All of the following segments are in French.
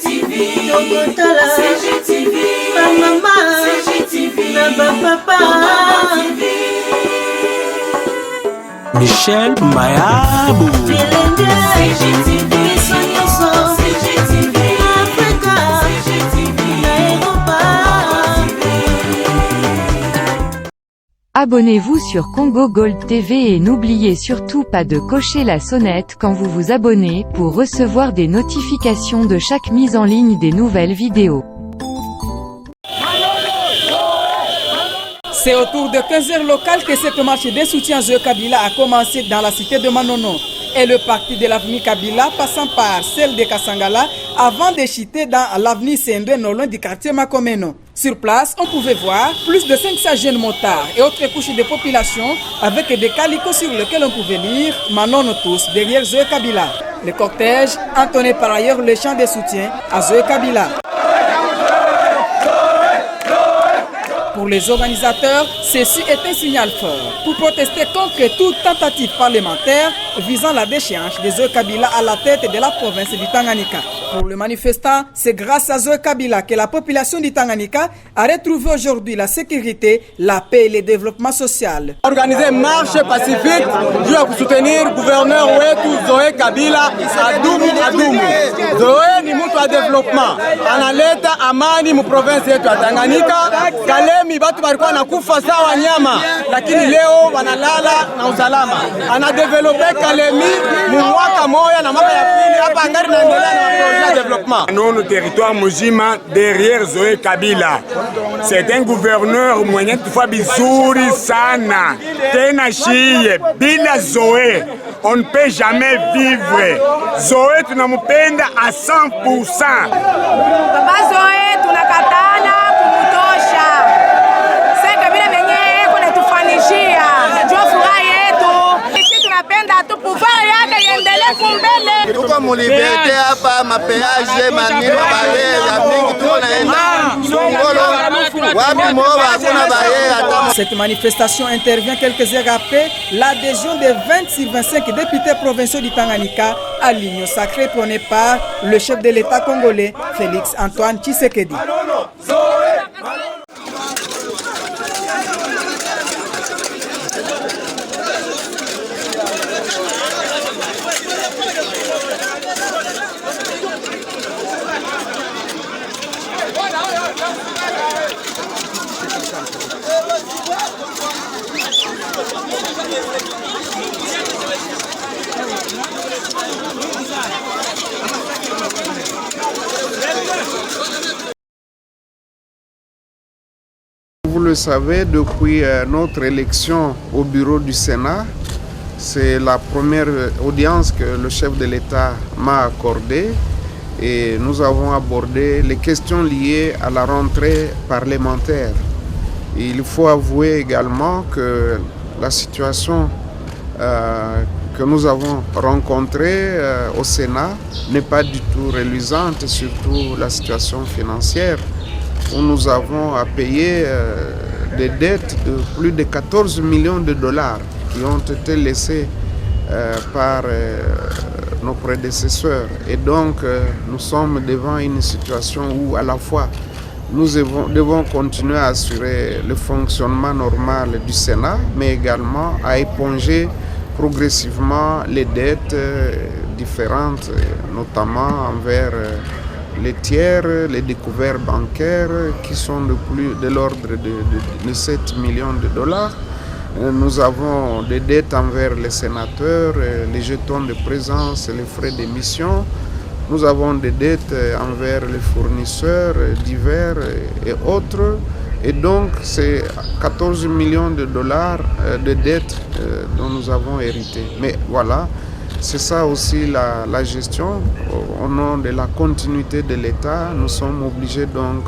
CGTV, maman, CGTV, papa, Michel Mayabou, CGTV, Africa, Abonnez-vous sur Congo Gold TV et n'oubliez surtout pas de cocher la sonnette quand vous vous abonnez pour recevoir des notifications de chaque mise en ligne des nouvelles vidéos. C'est autour de 15h locales que cette marche de soutien à Zoé Kabila a commencé dans la cité de Manono. Et le parti de l'avenue Kabila passant par celle de Kasangala avant de chuter dans l'avenue Sendwe non loin du quartier Makomeno. Sur place, on pouvait voir plus de 500 jeunes motards et autres couches de population avec des calicots sur lesquels on pouvait lire « Manono tous » derrière Zoé Kabila. Le cortège entonnait par ailleurs le chant de soutien à Zoé Kabila. Pour les organisateurs, ceci est un signal fort pour protester contre toute tentative parlementaire visant la déchéance de Zoé Kabila à la tête de la province du Tanganyika. Pour le manifestant, c'est grâce à Zoé Kabila que la population du Tanganyika a retrouvé aujourd'hui la sécurité, la paix et le développement social. Organiser une marche pacifique pour soutenir le gouverneur Zoé Kabila à Dumu. Zoé ni mtu wa développement. Analeta amani mu province yetu ya Tanganyika. Kalemi batu walikuwa nakufa sawa wanyama, lakini leo wanalala na usalama. Ana développer Kalemi mu mwaka moja na mwaka ya pili hapa ngari naendelea na projet de développement. Non, le territoire Mujima derrière Zoé Kabila. C'est un gouverneur mwenye tufa bizuri sana. Tena shie bila Zoé, on ne peut jamais vivre. Zoé tunamupenda à 100%. Baba Zoé tunakatala kumutosha. Sasa Kabila mwenyewe kuna tufanishia. Najua furaha yetu. Sisi tunapenda tu pouvoir yake iendelee kumbele. Tuko mu liberté hapa mapeage maneno bare ya mingi tuko naenda. Cette manifestation intervient quelques heures après l'adhésion des 20 sur 25 députés provinciaux du Tanganyika à l'union sacrée prônée par le chef de l'État congolais, Félix Antoine Tshisekedi. Vous le savez, depuis notre élection au bureau du Sénat, c'est la première audience que le chef de l'État m'a accordée et nous avons abordé les questions liées à la rentrée parlementaire. Et il faut avouer également que la situation que nous avons rencontrée au Sénat n'est pas du tout reluisante, surtout la situation financière, où nous avons à payer des dettes de plus de 14 millions de dollars qui ont été laissées par nos prédécesseurs. Et donc nous sommes devant une situation où à la fois nous devons continuer à assurer le fonctionnement normal du Sénat, mais également à éponger progressivement les dettes différentes, notamment envers les tiers, les découvertes bancaires qui sont de l'ordre de 7 millions de dollars. Nous avons des dettes envers les sénateurs, les jetons de présence, les frais d'émission. Nous avons des dettes envers les fournisseurs divers et autres. Et donc, c'est 14 millions de dollars de dettes dont nous avons hérité. Mais voilà, c'est ça aussi la gestion. Au nom de la continuité de l'État, nous sommes obligés donc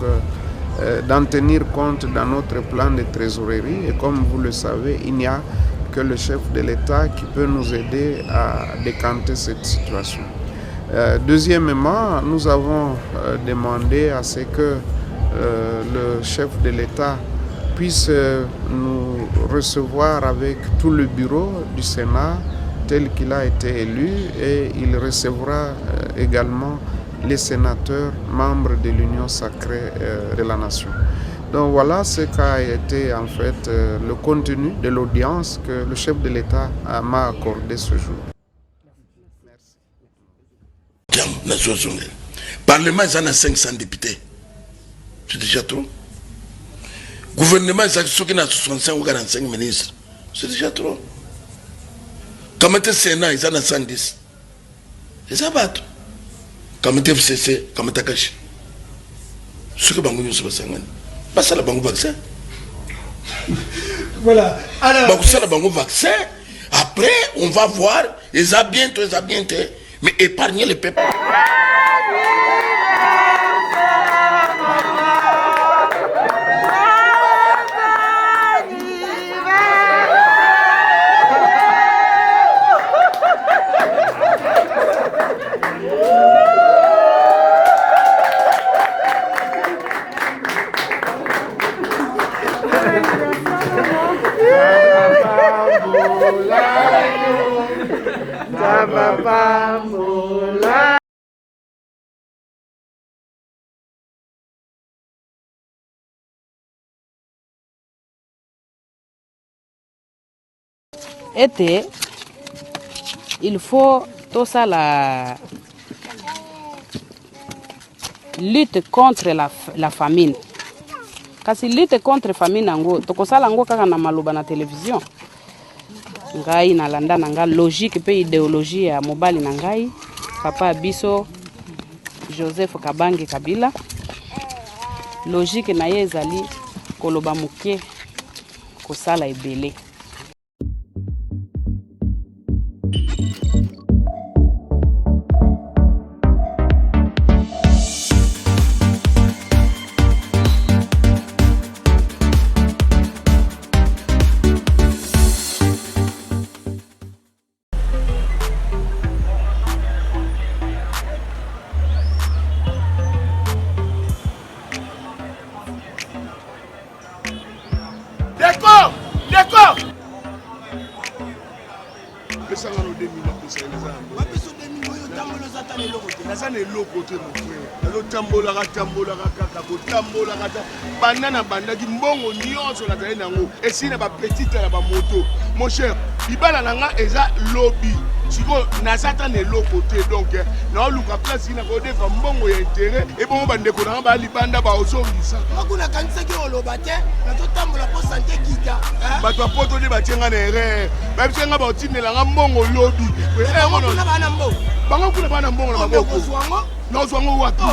d'en tenir compte dans notre plan de trésorerie. Et comme vous le savez, il n'y a que le chef de l'État qui peut nous aider à décanter cette situation. Deuxièmement, nous avons demandé à ce que le chef de l'État puisse nous recevoir avec tout le bureau du Sénat tel qu'il a été élu, et il recevra également les sénateurs membres de l'Union sacrée de la nation. Donc voilà ce qu'a été en fait le contenu de l'audience que le chef de l'État m'a accordé ce jour. Parlement, il y a 500 députés. C'est déjà trop. Gouvernement, il y a 65 ou 45 ministres. C'est déjà trop. Comité Sénat, il y a 110. C'est ça, bateau. Comité FCC, comité Kachi. Ce que Bangou nous fait, pas ça, le Bangou vaccin. Voilà. Alors. Ça, le Bangou vaccin. Après, on va voir. Ils ont bientôt. Mais épargner le peuple. Et il faut tout ça la lutte contre la famine. Kasi lutte contre famine nango tokosala ngo kaka na maloba na télévision. Ngai na landa nanga logique pe idéologie ya mobali na ngai papa biso Joseph Kabange Kabila. Logique na ye ezali koloba muke kosala ebele. Mon cher, Ibala Nanga eza lobby. Siko nazata ne lokote donc na luka place ina ko defa mbongo ya intérêt et bon bande ko na ba libanda ba ozongisa. Makuna kanisa ke olobate na to tambola po santé kita. Ba to poto de ba tsenga na erreur. Ba tsenga ba otinela nga mbongo lobby. Kuna bana mbongo. Bango kuna bana mbongo na maboko. Na zwango wapi?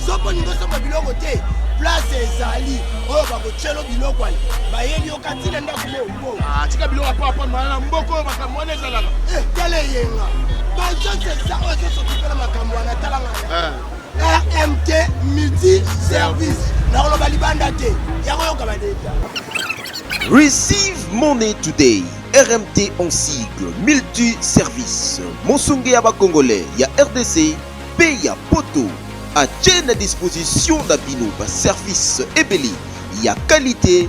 Sopo ni sopo biloko te. Place ezali oyo bakochelo biloko ali bayeli okatile ndako mo tika biloko papa mwana mboko bakamwana ezalaka tele yenga bazose za oyo sokipela makambo na talanga RMT multi service na oloba libanda te yako yoka badeta. Receive money today. RMT en sigle multi service Monsunge ya ba Congolais ya RDC pe ya poto à la disposition d'Abino par service ebeli, il y a qualité,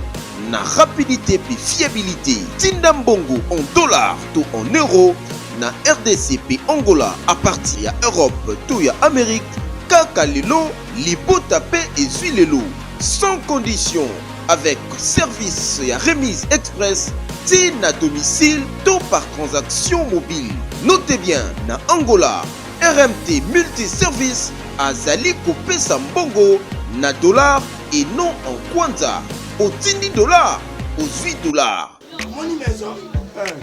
na rapidité puis fiabilité. Tindambongo en dollars tout en euros, na RDC puis Angola à partir de Europe tout ya Amérique, kaka lelo, libota pe et zuilelo, sans condition avec service ya remise express, tin à domicile tout par transaction mobile. Notez bien, na Angola, RMT multi-service Azali Kopé Sambongo na dollar et non en kwanza. Au 10 dollars, aux 8 dollars. Moni maison,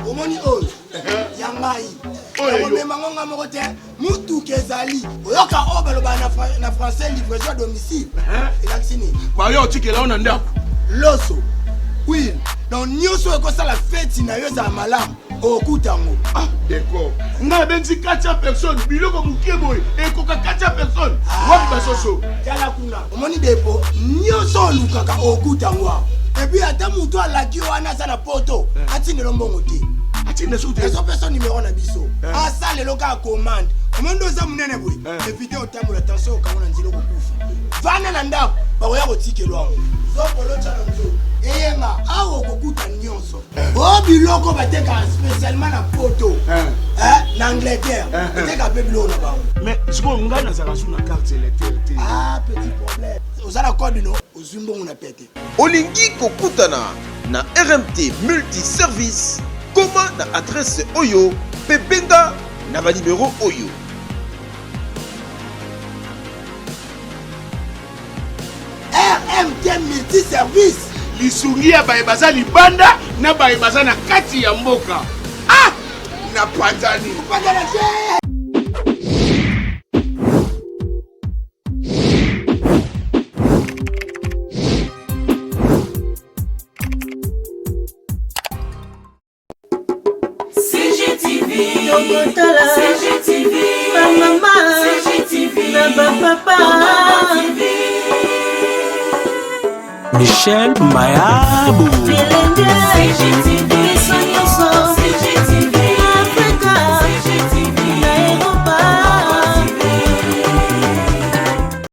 au moni ose, yangai. Oyo memangonga mokote, mutu kezali. Oyoka obaloba na français livraison à domicile. Elaksini. Ba yo tikela ona ndako. Loso. Oui, donc nyoso ekosa la fête na yo za malamu. Okutango. Ah, d'accord. Nga benzi 400 personnes, biloko mukebo ekoka 400 personnes. Wapi basoso? Tala kuna. Omoni depo, nyoso lukaka okutango. Et puis ata mutu alaki wana za na poto, atindelo mbongo te. ntina so te so personne numéro na biso asa le loka commande omondo za munene boy éviter otambola attention quand on ndilo kokufa vana na ndako bakoya kotikelwa zokolo chana nzo eyenga awo kokuta nyonso o biloko bateka spécialement na poto na Angleterre bateka pe biloko na bawo mais siko ngana na zaka suna carte électeur te petit problème ozala code no ozumbo na pete olingi kokutana na RMT multiservice koma na adresse oyo pe benga na ba numéro oyo RMT multiservice lisungi ya bayebaza libanda na bayebaza na kati ya mboka na panzani CGTV, CGTV, maman, CGTV, papa, Michel Mayabou, CGTV.